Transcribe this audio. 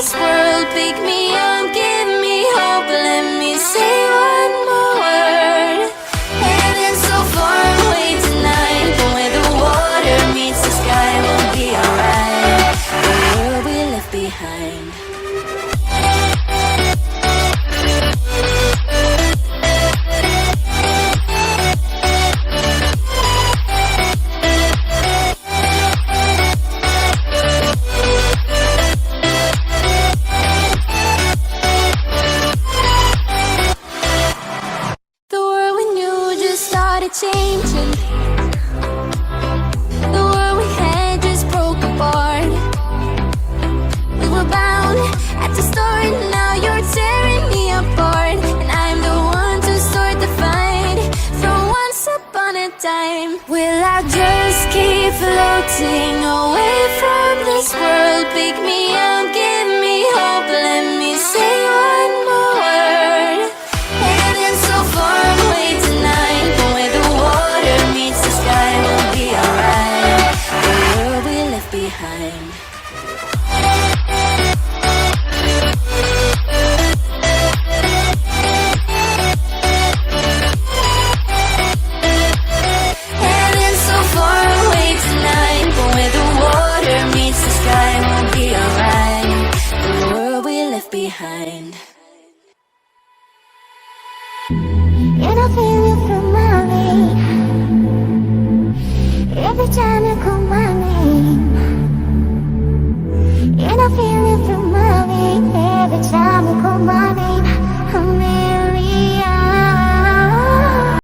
this world. Pick me up, give me hope, let me say one more word. Heaven's so far away tonight, but where the water meets the sky, we'll be alright. The world we left behind. Changing. The world we had just broke apart. We were bound at the start, now you're tearing me apart. And I'm the one to start the fight from once upon a time. Will I just keep floating away from this world? Pick me up, give me hope, let me say one more word. Heaven's so far away tonight, but where the water meets the sky, we'll be alright. The world we left behind. Heaven's so far away tonight, but where the water meets the sky, we'll be alright. The world we left behind. You don't feel it from my way. Every time you come my